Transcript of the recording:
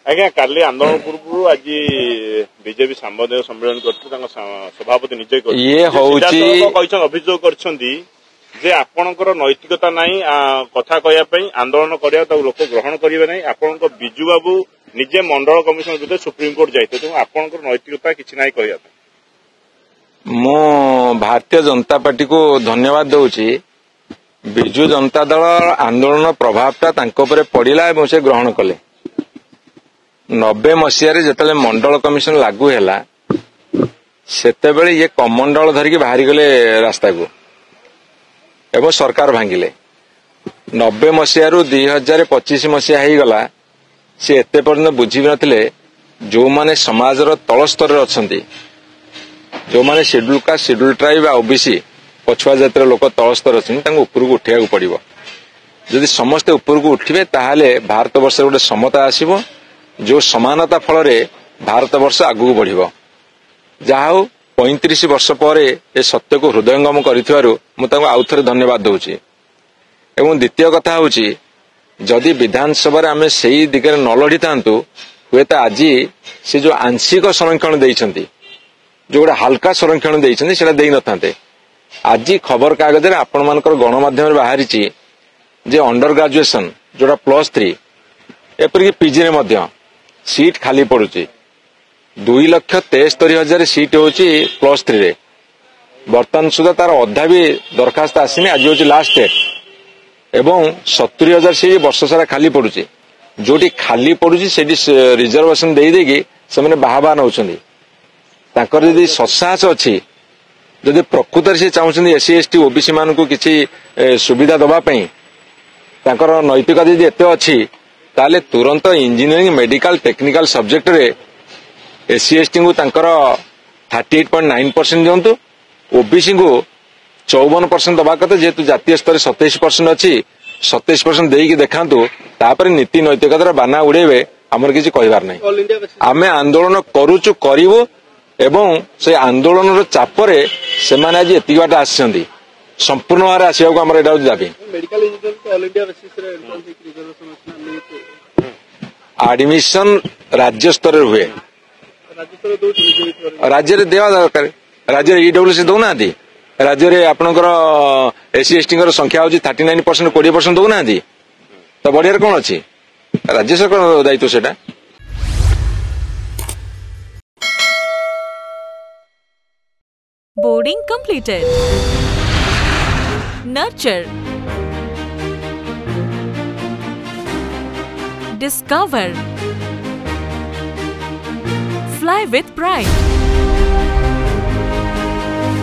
आज्ञा काली आंदोलन पूर्व आज बीजेपी सांबादिक सम्मेलन कर सभापति निजे अभियोग जे आपणकर नैतिकता नहीं कथा कहवाई आंदोलन करने लोक ग्रहण करेंगे नहीं आपण विजु बाबू निजे मंडल कमिशन विरुद्ध सुप्रीमकोर्ट जाते आपणकर नैतिकता किसी ना कहवाई मु भारतीय जनता पार्टी को धन्यवाद दूची विजु जनता दल आंदोलन प्रभावटा पड़ा से ग्रहण कले 90 मसीह जिते मंडल कमिशन लागू है सेते बेले ये कमंडल धरिकी बाहरी गले रास्ता को एवं सरकार भांगिले 90 मसीह रु 2025 मसीहा हो गला सी एते पर्यंत बुझी नथिले जो माने समाजर तल स्तर अच्छा जो माने schedule caste schedule tribe OBC पछुआ जातिर लोक तल स्तर अच्छा ऊपर को उठा पड़ो जदि समस्ते ऊपर को उठे ताहले भारत वर्ष गोटे समता आसीबो जो समानता फल भारत वर्ष आगू बढ़ जहा 35 वर्ष पर ए सत्य को हृदयंगम कर आउ थे धन्यवाद दूची एवं द्वितीय कथा हूँ जदि विधानसभा आम से दिगरे न लड़ी था हुए तो आज से जो आंशिक संरक्षण देइछंती जो गोटे हल्का संरक्षण देइछंती सेटा देई नथांते आज खबर कागज आपण मानकर गणमाध्यम बाहरी जे अंडर ग्रेजुएशन जोटा +3 एपरिक पीजी रे मध्य सीट खाली पड़ुची 2,73,000 सीट होची +3 रे वर्तमान सुधा तार अधा भी दरखास्त आसीनी आज होची लास्ट डेट एवं 70,000 सीट वर्ष सारा खाली पड़ुची जोटी खाली पड़ुची सेठी रिजर्वेशन देई देगी से माने बाहा नौछंदी ताकर यदि सत्साहस अछि जदि प्रकृत से चाहूछंदी एससी एसटी ओबीसी मान को किछि सुविधा दबा पई ताकर नैतिकता यदि एते अछि ताले तुरंत इंजीनियरिंग मेडिकल टेक्निकल सब्जेक्ट रे एससी एसटी को तांकर 38.9% दिंतु ओबीसी को 54% दबा कते जेतु जातीय स्तर 27% अछि 27% देकी देखांतु तापर नीति नैतिकतार बाना उड़ेबे हमर किछि कहबार नै आमे आंदोलन करूचु करिवो एवं से आंदोलन रो चापरे से माने आज एति बाटा आछंदी संपूर्ण भाव आसिया को हमर एडा दाबी मेडिकल इंजीनियर को ऑल इंडिया बेसिस रे एंट्रेंस रिजर्वेशन एडमिशन राज्य स्तर हुए राज्य रे देवा दरकार राज्य रे ईडब्ल्यूसी दउना दी राज्य रे आपनकर एससी एसटी कर संख्या होची 39% 20% दउना दी तो बढ़िया कोन अछि राज्य सरकार दायित्व सेटा boarding completed nurture Discover. Fly with pride.